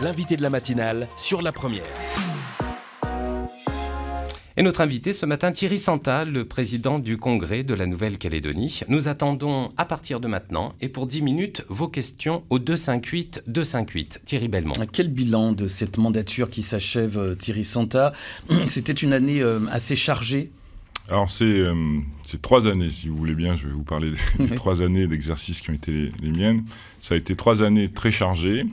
l'invité de la matinale sur La Première. Et notre invité ce matin, Thierry Santa, le président du Congrès de la Nouvelle-Calédonie. Nous attendons à partir de maintenant et pour 10 minutes vos questions au 258-258. Thierry Belmont. Quel bilan de cette mandature qui s'achève, Thierry Santa? C'était une année assez chargée. Alors c'est 3 années, si vous voulez bien, je vais vous parler des 3 années d'exercice qui ont été les miennes. Ça a été 3 années très chargées.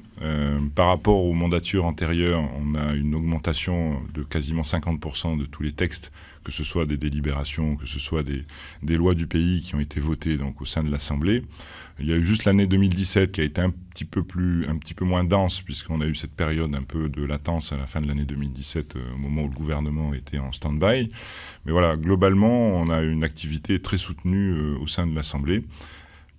Par rapport aux mandatures antérieures, on a une augmentation de quasiment 50% de tous les textes, que ce soit des délibérations, que ce soit des lois du pays qui ont été votées donc, au sein de l'Assemblée. Il y a eu juste l'année 2017 qui a été un petit peu moins dense, puisqu'on a eu cette période un peu de latence à la fin de l'année 2017, au moment où le gouvernement était en stand-by. Mais voilà, globalement, on a une activité très soutenue au sein de l'Assemblée.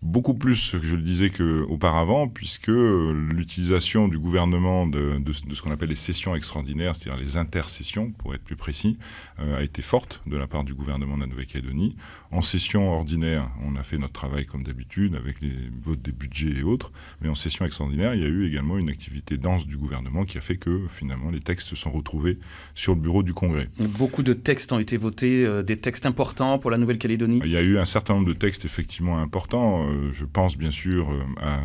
Beaucoup plus, que je le disais, qu'auparavant, puisque l'utilisation du gouvernement de ce qu'on appelle les sessions extraordinaires, c'est-à-dire les intersessions, pour être plus précis, a été forte de la part du gouvernement de la Nouvelle-Calédonie. En session ordinaire, on a fait notre travail comme d'habitude, avec les votes des budgets et autres, mais en session extraordinaire, il y a eu également une activité dense du gouvernement qui a fait que, finalement, les textes se sont retrouvés sur le bureau du Congrès. Beaucoup de textes ont été votés, des textes importants pour la Nouvelle-Calédonie. Il y a eu un certain nombre de textes effectivement importants. Je pense bien sûr à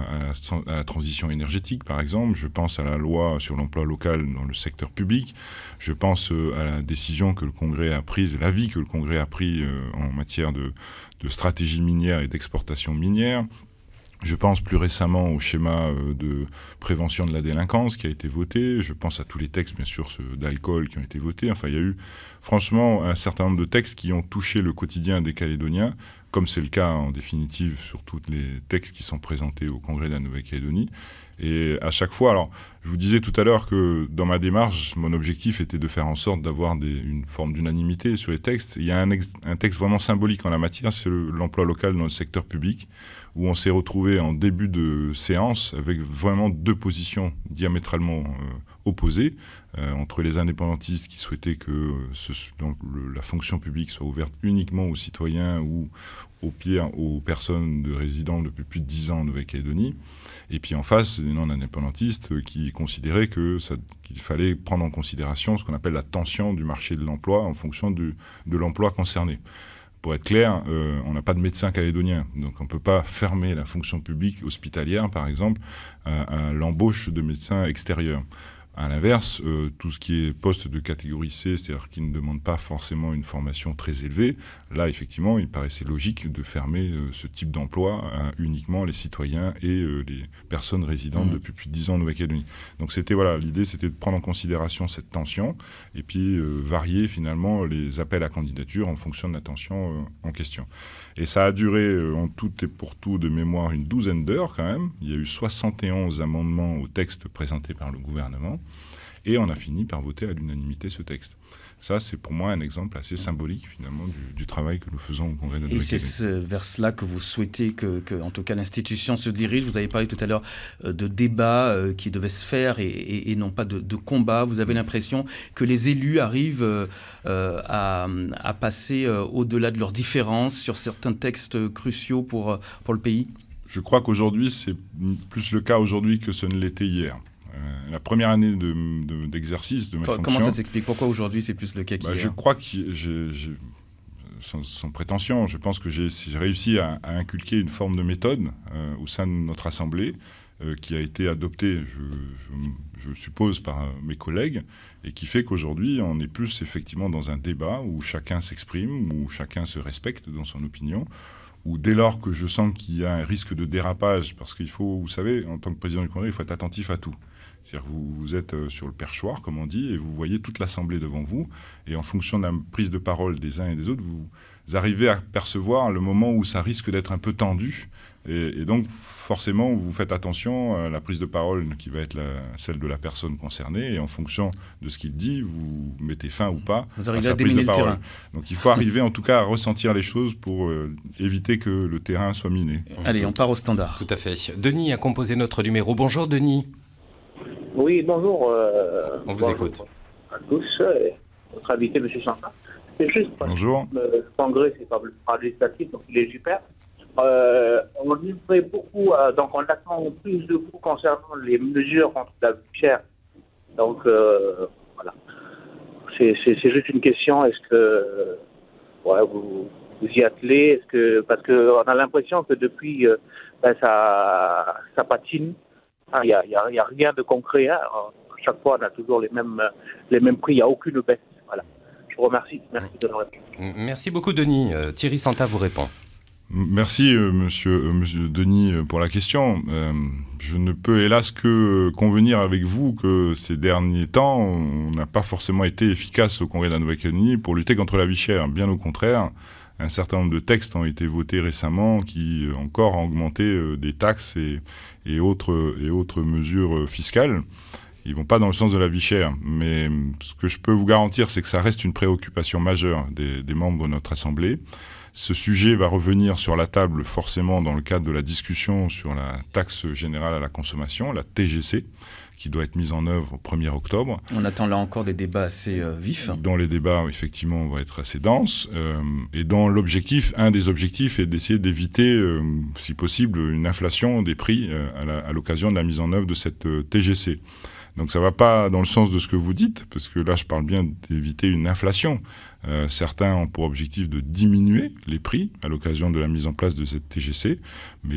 la transition énergétique, par exemple. Je pense à la loi sur l'emploi local dans le secteur public. Je pense à la décision que le Congrès a prise, l'avis que le Congrès a pris en matière de stratégie minière et d'exportation minière. Je pense plus récemment au schéma de prévention de la délinquance qui a été voté. Je pense à tous les textes, bien sûr, ceux d'alcool qui ont été votés. Enfin, il y a eu franchement un certain nombre de textes qui ont touché le quotidien des Calédoniens, comme c'est le cas en définitive sur tous les textes qui sont présentés au Congrès de la Nouvelle-Calédonie. Et à chaque fois, alors, je vous disais tout à l'heure que dans ma démarche, mon objectif était de faire en sorte d'avoir une forme d'unanimité sur les textes. Il y a un texte vraiment symbolique en la matière, c'est l'emploi local dans le secteur public, où on s'est retrouvé en début de séance avec vraiment 2 positions diamétralement opposées, entre les indépendantistes qui souhaitaient que la fonction publique soit ouverte uniquement aux citoyens ou au pire aux personnes résidant depuis plus de 10 ans en Nouvelle-Calédonie, et puis en face, les non-indépendantistes qui considéraient qu'il fallait prendre en considération ce qu'on appelle la tension du marché de l'emploi en fonction de l'emploi concerné. Pour être clair, on n'a pas de médecins calédoniens, donc on ne peut pas fermer la fonction publique hospitalière, par exemple, à l'embauche de médecins extérieurs. À l'inverse, tout ce qui est poste de catégorie C, c'est-à-dire qui ne demande pas forcément une formation très élevée, là, effectivement, il paraissait logique de fermer ce type d'emploi à uniquement les citoyens et les personnes résidentes depuis plus de 10 ans en Nouvelle-Calédonie. Donc l'idée, c'était de prendre en considération cette tension et puis varier finalement les appels à candidature en fonction de la tension en question. Et ça a duré en tout et pour tout de mémoire une 12aine d'heures quand même. Il y a eu 71 amendements au texte présenté par le gouvernement. Et on a fini par voter à l'unanimité ce texte. Ça, c'est pour moi un exemple assez symbolique, finalement, du travail que nous faisons au Congrès de la Nouvelle-Calédonie. Et c'est vers cela que vous souhaitez que, en tout cas, l'institution se dirige. Vous avez parlé tout à l'heure de débats qui devaient se faire et non pas de combats. Vous avez l'impression que les élus arrivent à passer au-delà de leurs différences sur certains textes cruciaux pour le pays? Je crois qu'aujourd'hui, c'est plus le cas aujourd'hui que ce ne l'était hier. La première année d'exercice de ma fonction... Comment ça s'explique? Pourquoi aujourd'hui c'est plus le cas qu'hier? Je crois que sans prétention, je pense que j'ai réussi à inculquer une forme de méthode au sein de notre Assemblée qui a été adoptée, je suppose, par mes collègues et qui fait qu'aujourd'hui, on est plus effectivement dans un débat où chacun s'exprime, où chacun se respecte dans son opinion, ou dès lors que je sens qu'il y a un risque de dérapage, parce qu'il faut, vous savez, en tant que président du Congrès, il faut être attentif à tout. C'est-à-dire que vous êtes sur le perchoir, comme on dit, et vous voyez toute l'Assemblée devant vous, et en fonction de la prise de parole des uns et des autres, vous arrivez à percevoir le moment où ça risque d'être un peu tendu, et donc forcément vous faites attention à la prise de parole qui va être celle de la personne concernée, et en fonction de ce qu'il dit, vous mettez fin ou pas à sa prise de parole. Donc il faut arriver en tout cas à ressentir les choses pour éviter que le terrain soit miné. Allez, on part au standard. Tout à fait. Denis a composé notre numéro. Bonjour Denis. Oui, bonjour. On vous écoute. À tous, votre invité, M. Santa. C'est juste parce bonjour. que le Congrès, c'est pas le législatif, donc il est super. on livrait beaucoup, donc on attend plus de vous concernant les mesures contre la vie chère. Donc, voilà. C'est juste une question, est-ce que vous y attelez, parce qu'on a l'impression que depuis, ça patine. Il n'y a rien de concret. Hein. À chaque fois, on a toujours les mêmes prix, il n'y a aucune baisse. Voilà. Je vous remercie. Merci de nous répondre. Merci beaucoup, Denis. Thierry Santa vous répond. Merci, monsieur Denis, pour la question. Je ne peux hélas que convenir avec vous que ces derniers temps, on n'a pas forcément été efficace au Congrès de la Nouvelle-Calédonie pour lutter contre la vie chère. Bien au contraire, un certain nombre de textes ont été votés récemment qui encore ont augmenté des taxes et autres mesures fiscales. Ils ne vont pas dans le sens de la vie chère. Mais ce que je peux vous garantir, c'est que ça reste une préoccupation majeure des membres de notre Assemblée. Ce sujet va revenir sur la table forcément dans le cadre de la discussion sur la taxe générale à la consommation, la TGC, qui doit être mise en œuvre au 1er octobre. On attend là encore des débats assez vifs. Dont les débats, effectivement, vont être assez denses. Et dont un des objectifs est d'essayer d'éviter, si possible, une inflation des prix à l'occasion de la mise en œuvre de cette TGC. Donc ça ne va pas dans le sens de ce que vous dites, parce que là je parle bien d'éviter une inflation. Certains ont pour objectif de diminuer les prix à l'occasion de la mise en place de cette TGC, mais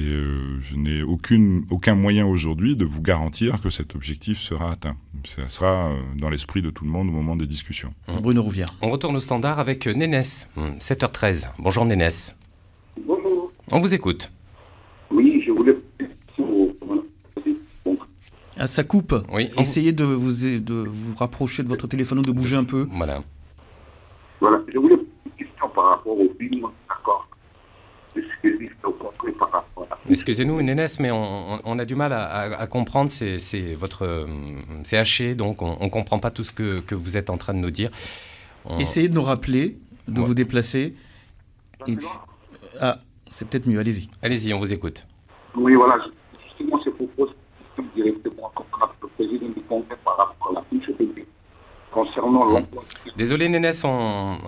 je n'ai aucun moyen aujourd'hui de vous garantir que cet objectif sera atteint. Ça sera dans l'esprit de tout le monde au moment des discussions. Bruno Rouvière. On retourne au standard avec Nénès, 7h13. Bonjour Nénès. Bonjour. On vous écoute. Oui, je voulais... Ah, ça coupe. Oui, Essayez de vous rapprocher de votre téléphone ou de bouger un peu. Voilà. Voilà, je voulais poser une question par rapport au film, d'accord. Excusez-nous, Nénès, mais on a du mal à comprendre. C'est haché, donc on ne comprend pas tout ce que vous êtes en train de nous dire. Essayez de nous rappeler, de vous déplacer. Et puis... Ah, c'est peut-être mieux, allez-y. Allez-y, on vous écoute. Oui, voilà, justement, c'est pour poser une question directement contre le président du Congrès par rapport à la fonction publique. Concernant l'emploi. Désolé Nénès, on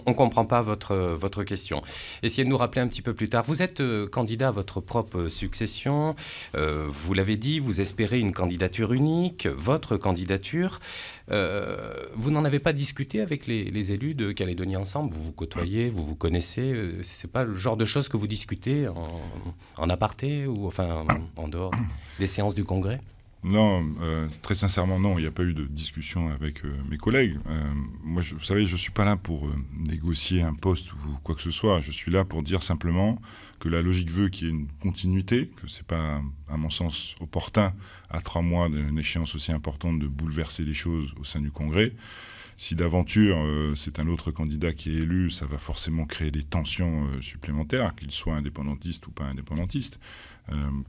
ne comprend pas votre question. Essayez de nous rappeler un petit peu plus tard. Vous êtes candidat à votre propre succession. Vous l'avez dit, vous espérez une candidature unique, votre candidature. Vous n'en avez pas discuté avec les élus de Calédonie Ensemble? Vous vous côtoyez, vous vous connaissez. C'est pas le genre de choses que vous discutez en aparté ou enfin en dehors des séances du Congrès? Non, très sincèrement, non. Il n'y a pas eu de discussion avec mes collègues. Moi, vous savez, je ne suis pas là pour négocier un poste ou quoi que ce soit. Je suis là pour dire simplement que la logique veut qu'il y ait une continuité, que ce n'est pas, à mon sens, opportun, à 3 mois d'une échéance aussi importante, de bouleverser les choses au sein du Congrès. Si d'aventure, c'est un autre candidat qui est élu, ça va forcément créer des tensions supplémentaires, qu'il soit indépendantiste ou pas indépendantiste.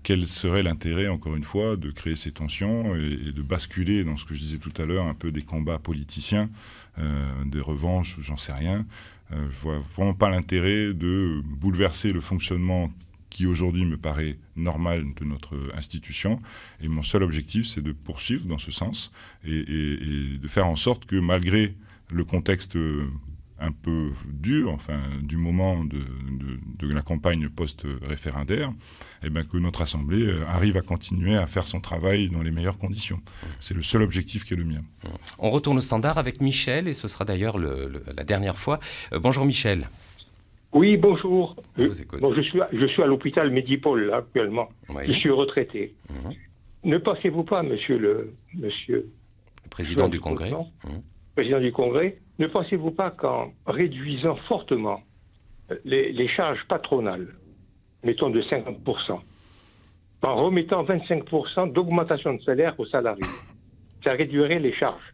Quel serait l'intérêt, encore une fois, de créer ces tensions et de basculer dans ce que je disais tout à l'heure, un peu des combats politiciens, des revanches, j'en sais rien. Je ne vois vraiment pas l'intérêt de bouleverser le fonctionnement qui aujourd'hui me paraît normal de notre institution. Et mon seul objectif, c'est de poursuivre dans ce sens et de faire en sorte que malgré le contexte un peu dur, enfin, du moment de la campagne post-référendaire, eh bien, que notre Assemblée arrive à continuer à faire son travail dans les meilleures conditions. C'est le seul objectif qui est le mien. On retourne au standard avec Michel, et ce sera d'ailleurs la dernière fois. Bonjour Michel. Oui, bonjour. On vous écoute. Bon, je suis à l'hôpital Medipol là, actuellement. Oui. Je suis retraité. Ne pensez-vous pas, monsieur le président du Congrès, président du Congrès, ne pensez-vous pas qu'en réduisant fortement les charges patronales, mettons de 50%, en remettant 25% d'augmentation de salaire aux salariés, ça réduirait les charges.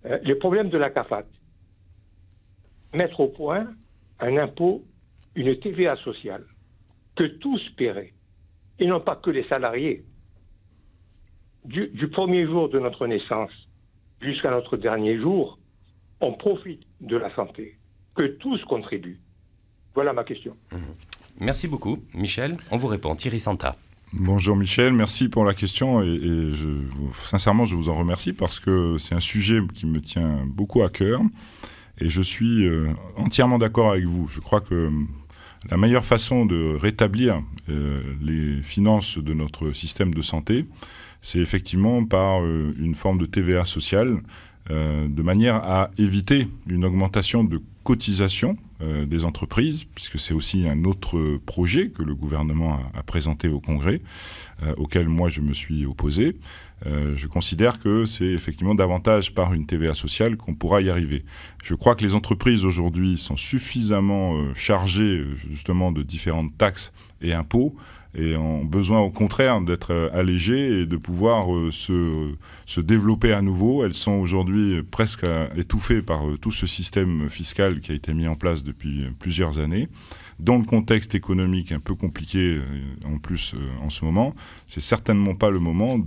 Le problème de la CAFAT, mettre au point un impôt, une TVA sociale, que tous paieraient, et non pas que les salariés. Du premier jour de notre naissance jusqu'à notre dernier jour, on profite de la santé, que tous contribuent. Voilà ma question. Merci beaucoup, Michel. On vous répond. Thierry Santa. Bonjour Michel, merci pour la question et sincèrement je vous en remercie parce que c'est un sujet qui me tient beaucoup à cœur et je suis entièrement d'accord avec vous. Je crois que La meilleure façon de rétablir les finances de notre système de santé, c'est effectivement par une forme de TVA sociale, de manière à éviter une augmentation de cotisation des entreprises, puisque c'est aussi un autre projet que le gouvernement a présenté au Congrès, auquel moi je me suis opposé. Je considère que c'est effectivement davantage par une TVA sociale qu'on pourra y arriver. Je crois que les entreprises aujourd'hui sont suffisamment chargées justement de différentes taxes et impôts et ont besoin au contraire d'être allégées et de pouvoir se développer à nouveau. Elles sont aujourd'hui presque étouffées par tout ce système fiscal qui a été mis en place depuis plusieurs années. Dans le contexte économique un peu compliqué en plus en ce moment, c'est certainement pas le moment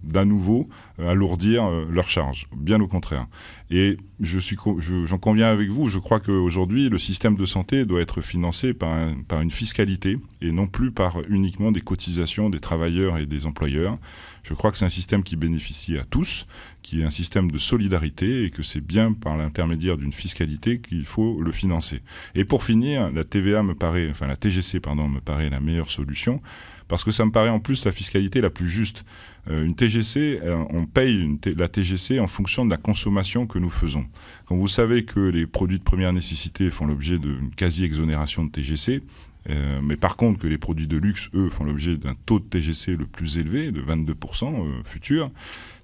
d'à nouveau alourdir leurs charges, bien au contraire. Et j'en conviens avec vous, je crois qu'aujourd'hui le système de santé doit être financé par une fiscalité et non plus par uniquement des cotisations des travailleurs et des employeurs. Je crois que c'est un système qui bénéficie à tous, qui est un système de solidarité et que c'est bien par l'intermédiaire d'une fiscalité qu'il faut le financer. Et pour finir, la TGC me paraît la meilleure solution parce que ça me paraît en plus la fiscalité la plus juste. Une TGC, on paye la TGC en fonction de la consommation que nous faisons. Quand vous savez que les produits de première nécessité font l'objet d'une quasi-exonération de TGC, mais par contre que les produits de luxe, eux, font l'objet d'un taux de TGC le plus élevé, de 22% futur,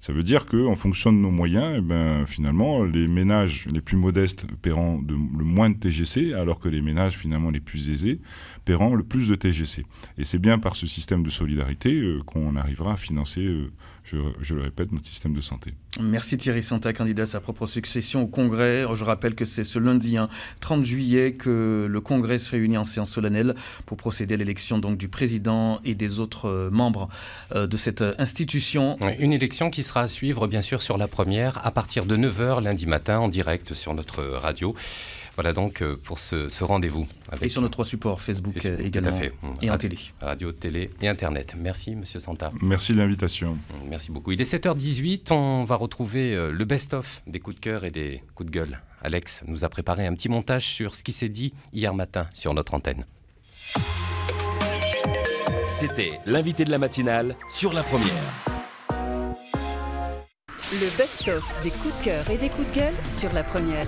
ça veut dire qu'en fonction de nos moyens, finalement, les ménages les plus modestes paieront le moins de TGC, alors que les ménages finalement les plus aisés paieront le plus de TGC. Et c'est bien par ce système de solidarité qu'on arrivera à financer, je le répète, notre système de santé. Merci Thierry Santa, candidat à sa propre succession au Congrès. Je rappelle que c'est ce lundi 30 juillet que le Congrès se réunit en séance solennelle pour procéder à l'élection donc du président et des autres membres de cette institution. Une élection qui sera à suivre bien sûr sur La Première à partir de 9h lundi matin en direct sur notre radio. Voilà donc pour ce rendez-vous. Et sur nos 3 supports, Facebook également, tout à fait. Et en télé. Radio, télé et Internet. Merci Monsieur Santa. Merci de l'invitation. Merci beaucoup. Il est 7h18, on va retrouver le best-of des coups de cœur et des coups de gueule. Alex nous a préparé un petit montage sur ce qui s'est dit hier matin sur notre antenne. C'était l'invité de la matinale sur La Première. Le best-of des coups de cœur et des coups de gueule sur La Première.